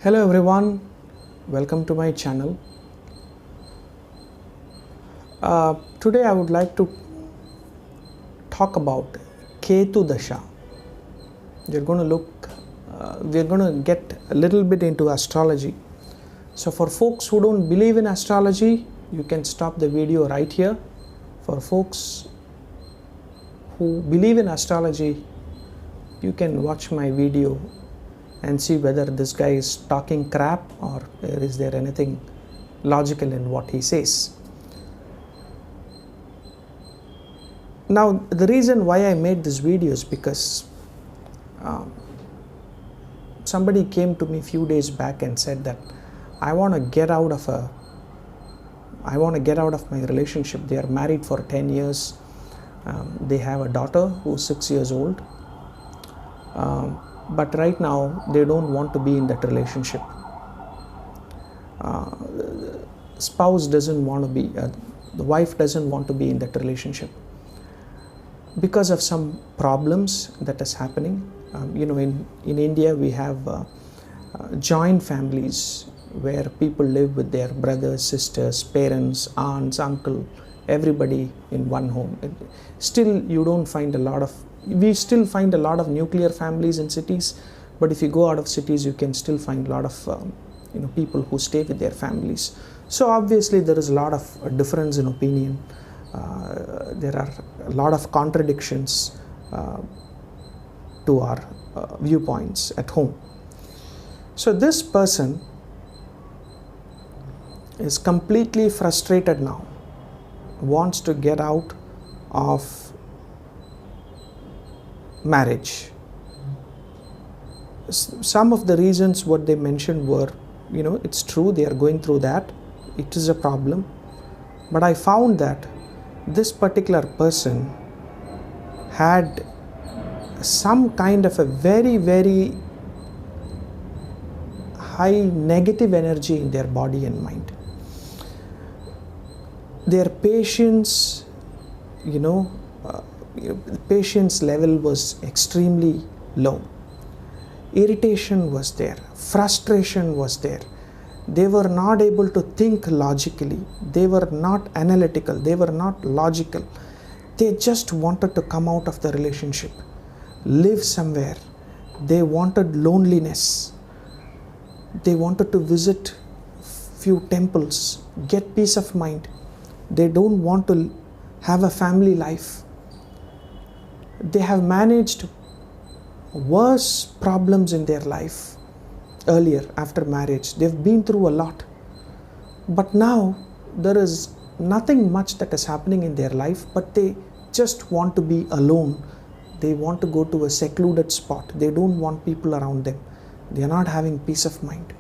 Hello everyone, welcome to my channel. Today I would like to talk about Ketu Dasha. We're going to get a little bit into astrology. So for folks who don't believe in astrology, you can stop the video right here. For folks who believe in astrology, you can watch my video and see whether this guy is talking crap or is there anything logical in what he says. Now, the reason why I made this video is because somebody came to me a few days back and said that I want to get out of my relationship. They are married for 10 years. They have a daughter who's 6 years old. But right now they don't want to be in that relationship. Spouse doesn't want to be, the wife doesn't want to be in that relationship because of some problems that is happening. In India we have joint families where people live with their brothers, sisters, parents, aunts, uncle, everybody in one home. Still we still find a lot of nuclear families in cities, but if you go out of cities you can still find a lot of people who stay with their families. So obviously there is a lot of difference in opinion. There are a lot of contradictions to our viewpoints at home. So this person is completely frustrated now, wants to get out of marriage. Some of the reasons what they mentioned were, it's true, they are going through that, it is a problem, but I found that this particular person had some kind of a very, very high negative energy in their body and mind. Their patience, patience level was extremely low. Irritation was there, frustration was there. They were not able to think logically, they were not analytical, they were not logical. They just wanted to come out of the relationship, live somewhere. They wanted loneliness. They wanted to visit few temples, get peace of mind. They don't want to have a family life. They have managed worse problems in their life earlier after marriage. They've been through a lot. But now there is nothing much that is happening in their life, but they just want to be alone. They want to go to a secluded spot. They don't want people around them. They are not having peace of mind.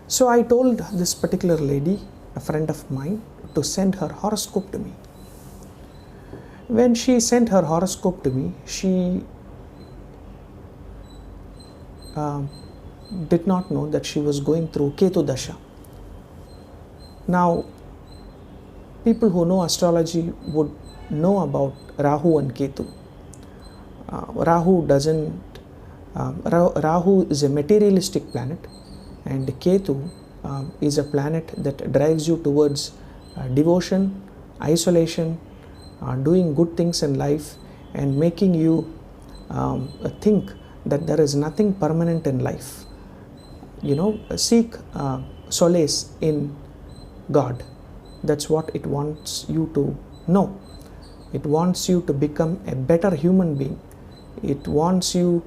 So I told this particular lady, a friend of mine, to send her horoscope to me. When she sent her horoscope to me, she did not know that she was going through Ketu Dasha. Now, people who know astrology would know about Rahu and Ketu. Rahu is a materialistic planet, and Ketu is a planet that drives you towards devotion, isolation, doing good things in life, and making you think that there is nothing permanent in life. Seek solace in God. That's what it wants you to know. It wants you to become a better human being. It wants you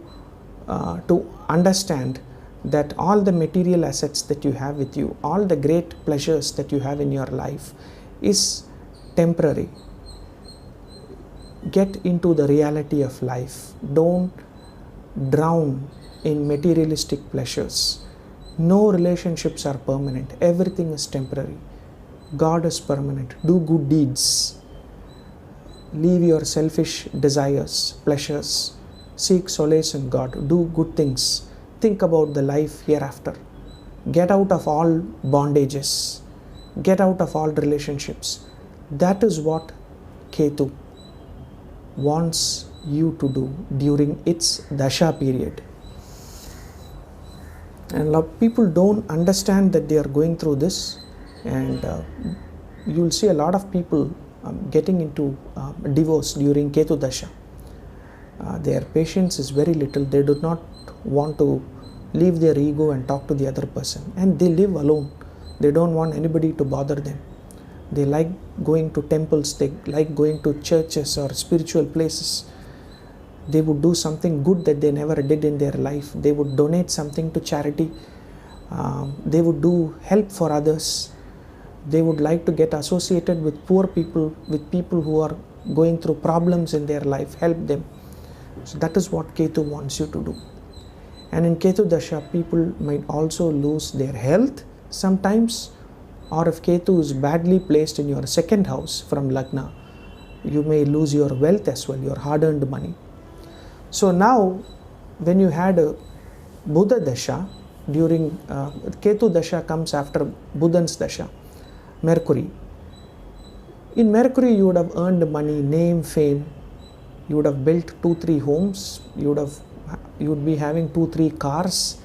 to understand that all the material assets that you have with you, all the great pleasures that you have in your life is temporary. Get into the reality of life. Don't drown in materialistic pleasures. No relationships are permanent. Everything is temporary. God is permanent. Do good deeds. Leave your selfish desires, pleasures. Seek solace in God. Do good things. Think about the life hereafter. Get out of all bondages. Get out of all relationships. That is what Ketu wants you to do during its Dasha period. And a lot of people don't understand that they are going through this, and you'll see a lot of people getting into divorce during Ketu Dasha. Their patience is very little. They do not want to leave their ego and talk to the other person, and they live alone. They don't want anybody to bother them. They like going to temples, they like going to churches or spiritual places. They would do something good that they never did in their life. They would donate something to charity. They would do help for others. They would like to get associated with poor people, with people who are going through problems in their life, help them. So that is what Ketu wants you to do. And in Ketu Dasha, people might also lose their health sometimes, or if Ketu is badly placed in your second house from Lagna, you may lose your wealth as well, your hard-earned money. So now, when you had a Buddha Dasha, during Ketu Dasha comes after Buddha's Dasha, Mercury. In Mercury, you would have earned money, name, fame. You would have built 2-3 homes. You would be having 2-3 cars.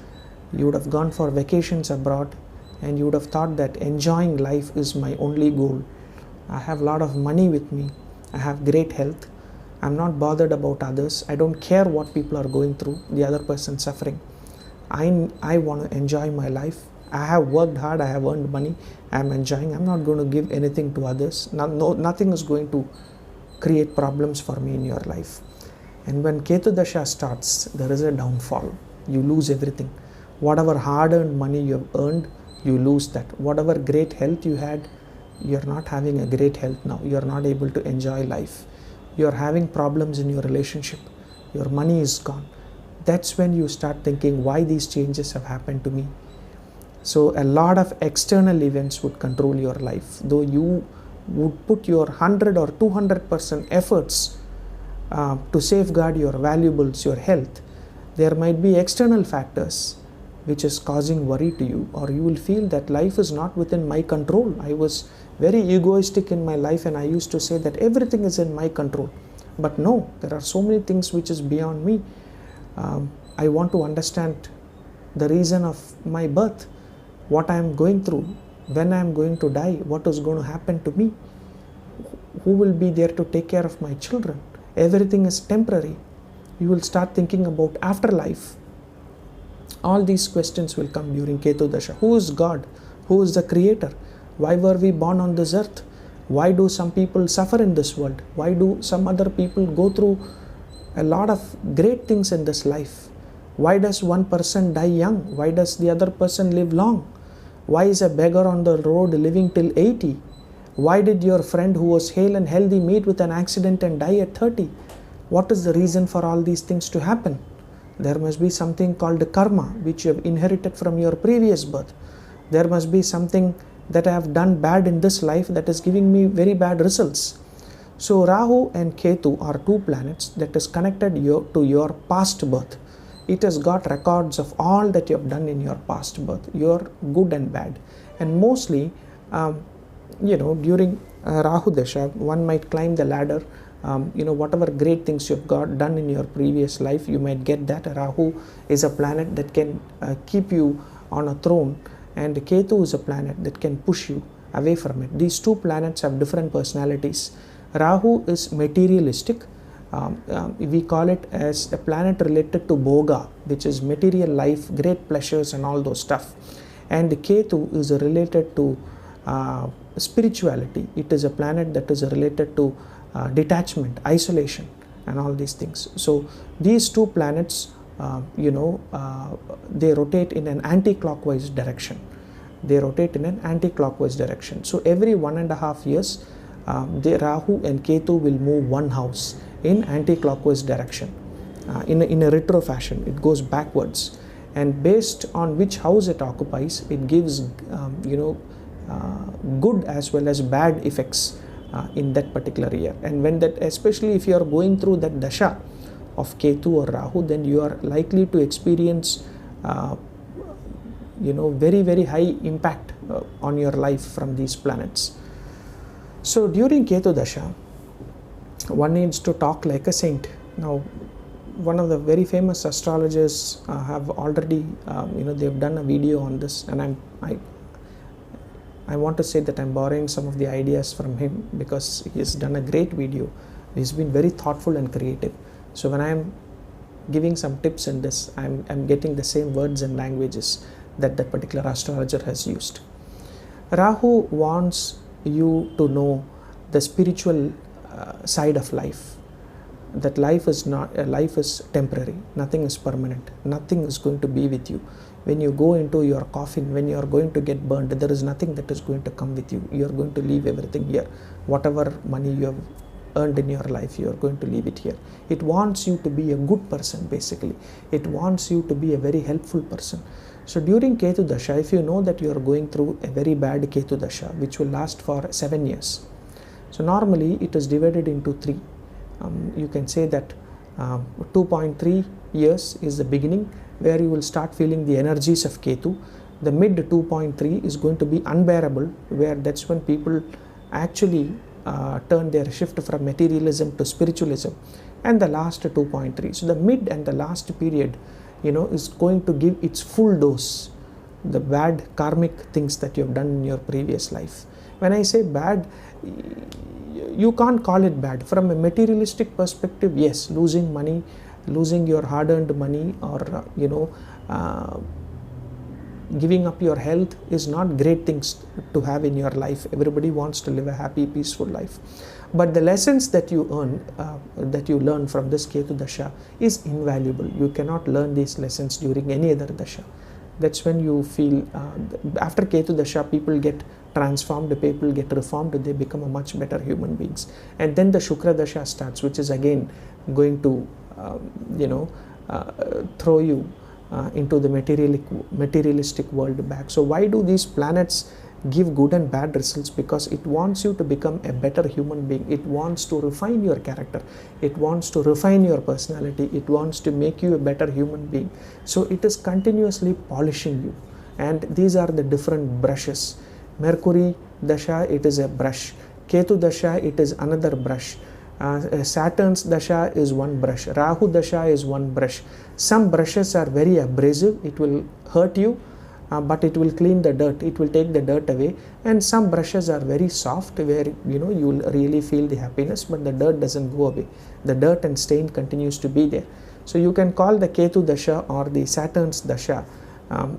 You would have gone for vacations abroad, and you would have thought that enjoying life is my only goal. I have a lot of money with me. I have great health. I'm not bothered about others. I don't care what people are going through, the other person suffering. I want to enjoy my life. I have worked hard. I have earned money. I'm enjoying. I'm not going to give anything to others. Nothing is going to create problems for me in your life. And when Ketu Dasha starts, there is a downfall. You lose everything. Whatever hard-earned money you have earned, you lose that. Whatever great health you had, you're not having a great health now. You're not able to enjoy life. You're having problems in your relationship. Your money is gone. That's when you start thinking why these changes have happened to me. So a lot of external events would control your life. Though you would put your 100 or 200% efforts to safeguard your valuables, your health, there might be external factors which is causing worry to you, or you will feel that life is not within my control. I was very egoistic in my life, and I used to say that everything is in my control. But no, there are so many things which is beyond me. I want to understand the reason of my birth, what I am going through, when I am going to die, what is going to happen to me, who will be there to take care of my children. Everything is temporary. You will start thinking about afterlife. All these questions will come during Ketu Dasha. Who is God? Who is the creator? Why were we born on this earth? Why do some people suffer in this world? Why do some other people go through a lot of great things in this life? Why does one person die young? Why does the other person live long? Why is a beggar on the road living till 80? Why did your friend who was hale and healthy meet with an accident and die at 30? What is the reason for all these things to happen? There must be something called karma, which you have inherited from your previous birth. There must be something that I have done bad in this life that is giving me very bad results. So Rahu and Ketu are two planets that is connected to your past birth. It has got records of all that you have done in your past birth, your good and bad. And mostly, during Rahu Dasha, one might climb the ladder. Whatever great things you've done in your previous life, you might get that. Rahu is a planet that can keep you on a throne, and Ketu is a planet that can push you away from it. These two planets have different personalities. Rahu is materialistic. We call it as a planet related to Bhoga, which is material life, great pleasures and all those stuff. And Ketu is related to spirituality. It is a planet that is related to detachment, isolation and all these things. So these two planets, they rotate in an anti-clockwise direction. So every 1.5 years, the Rahu and Ketu will move one house in anti-clockwise direction, in a retro fashion. It goes backwards, and based on which house it occupies, it gives good as well as bad effects in that particular year. And when that, especially if you are going through that dasha of Ketu or Rahu, then you are likely to experience very, very high impact on your life from these planets. So during Ketu Dasha, one needs to talk like a saint. Now, one of the very famous astrologers have already, they've done a video on this, and I want to say that I'm borrowing some of the ideas from him because he has done a great video. He's been very thoughtful and creative. So when I'm giving some tips in this, I'm getting the same words and languages that that particular astrologer has used. Rahu wants you to know the spiritual side of life, that life is temporary, nothing is permanent, nothing is going to be with you. When you go into your coffin, when you are going to get burned, there is nothing that is going to come with you. You are going to leave everything here. Whatever money you have earned in your life, you are going to leave it here. It wants you to be a good person, basically. It wants you to be a very helpful person. So during Ketu Dasha, if you know that you are going through a very bad Ketu Dasha, which will last for 7 years. So normally it is divided into 3. You can say that 2.3 years is the beginning, where you will start feeling the energies of Ketu. The mid 2.3 is going to be unbearable, where that's when people actually turn their shift from materialism to spiritualism. And the last 2.3. So the mid and the last period, is going to give its full dose, the bad karmic things that you have done in your previous life. When I say bad, you can't call it bad. From a materialistic perspective, yes, losing money, losing your hard-earned money, or giving up your health is not great things to have in your life. Everybody wants to live a happy, peaceful life. But the lessons that you learn from this Ketu Dasha is invaluable. You cannot learn these lessons during any other Dasha. That's when you feel, after Ketu Dasha, people get transformed, people get reformed, they become a much better human beings. And then the Shukra Dasha starts, which is again going to, throw you into the materialistic world back. So why do these planets give good and bad results? Because it wants you to become a better human being. It wants to refine your character. It wants to refine your personality. It wants to make you a better human being. So it is continuously polishing you. And these are the different brushes. Mercury Dasha, it is a brush. Ketu Dasha, it is another brush. Saturn's Dasha is one brush. Rahu Dasha is one brush. Some brushes are very abrasive. It will hurt you, but it will clean the dirt. It will take the dirt away. And some brushes are very soft, where you will really feel the happiness, but the dirt doesn't go away. The dirt and stain continues to be there. So you can call the Ketu Dasha or the Saturn's Dasha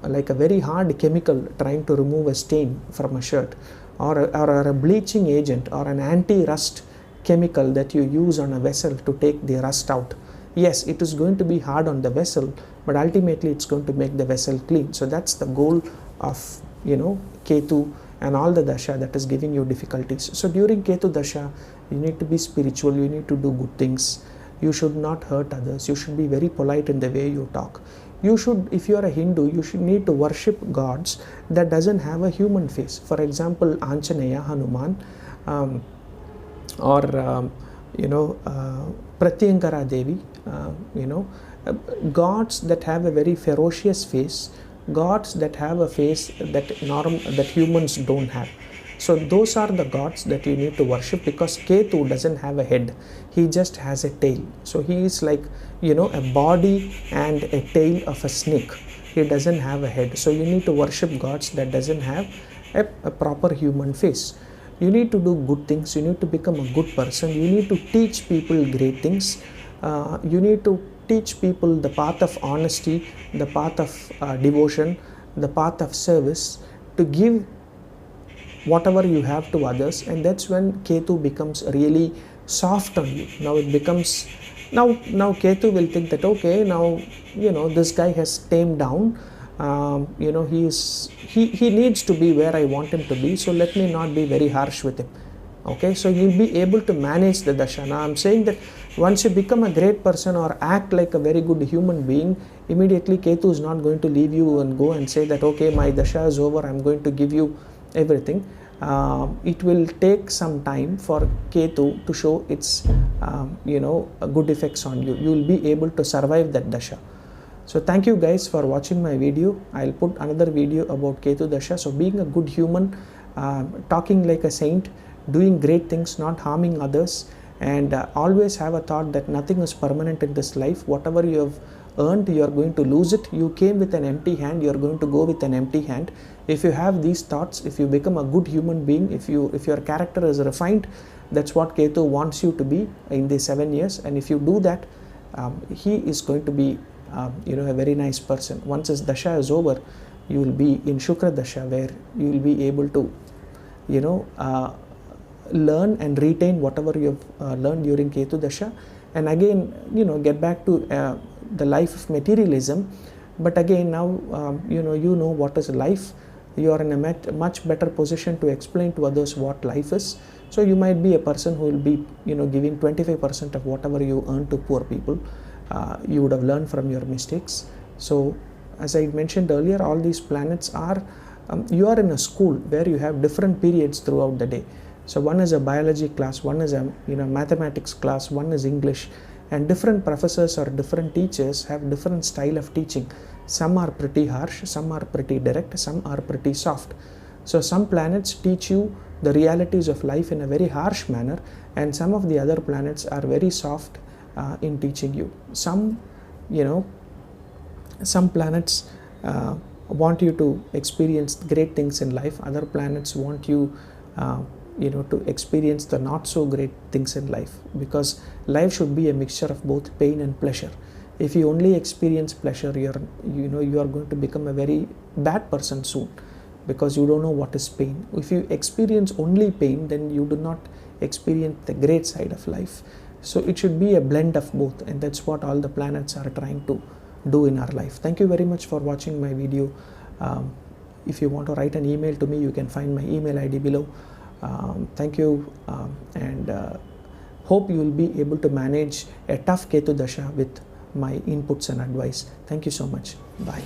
like a very hard chemical trying to remove a stain from a shirt, or a bleaching agent, or an anti-rust chemical that you use on a vessel to take the rust out. Yes, it is going to be hard on the vessel, but ultimately it's going to make the vessel clean. So that's the goal of Ketu and all the Dasha that is giving you difficulties. So during Ketu Dasha, you need to be spiritual, you need to do good things, you should not hurt others, you should be very polite in the way you talk. You should, if you are a Hindu, you should need to worship gods that doesn't have a human face. For example, Anjaneya, Hanuman, or Pratyankara Devi, gods that have a very ferocious face, gods that have a face that humans don't have. So those are the gods that you need to worship, because Ketu doesn't have a head, he just has a tail. So he is like a body and a tail of a snake. He doesn't have a head. So you need to worship gods that doesn't have a proper human face. You need to do good things, you need to become a good person, you need to teach people great things, you need to teach people the path of honesty, the path of devotion, the path of service, to give whatever you have to others. And that's when Ketu becomes really soft on you. Now it becomes, now Ketu will think that, okay, now this guy has tamed down, he needs to be where I want him to be, so let me not be very harsh with him. Okay, so you'll be able to manage the Dasha. Now I'm saying that once you become a great person or act like a very good human being, immediately Ketu is not going to leave you and go and say that, okay, my Dasha is over, I'm going to give you everything. It will take some time for Ketu to show its good effects on you. You will be able to survive that Dasha. So thank you guys for watching my video. I'll put another video about Ketu Dasha. So being a good human, talking like a saint, doing great things, not harming others, and always have a thought that nothing is permanent in this life. Whatever you have earned, you are going to lose it. You came with an empty hand, you are going to go with an empty hand. If you have these thoughts, if you become a good human being, if your character is refined, that's what Ketu wants you to be in the 7 years. And if you do that, he is going to be a very nice person. Once his dasha is over, you will be in Shukra Dasha, where you will be able to learn and retain whatever you have learned during Ketu Dasha, and again get back to the life of materialism. But again, now you know what is life. You are in a much better position to explain to others what life is. So you might be a person who will be giving 25% of whatever you earn to poor people. You would have learned from your mistakes. So as I mentioned earlier, all these planets are you are in a school where you have different periods throughout the day. So one is a biology class, one is a mathematics class, one is English, and different professors or different teachers have different style of teaching. Some are pretty harsh, some are pretty direct, some are pretty soft. So some planets teach you the realities of life in a very harsh manner, and some of the other planets are very soft in teaching you. Some planets want you to experience great things in life. Other planets want you to experience the not so great things in life, because life should be a mixture of both pain and pleasure. If you only experience pleasure, you are going to become a very bad person soon, because you don't know what is pain. If you experience only pain, then you do not experience the great side of life. So it should be a blend of both, and that's what all the planets are trying to do in our life. Thank you very much for watching my video. If you want to write an email to me, you can find my email ID below. Thank you, and hope you will be able to manage a tough Ketu Dasha with my inputs and advice. Thank you so much. Bye.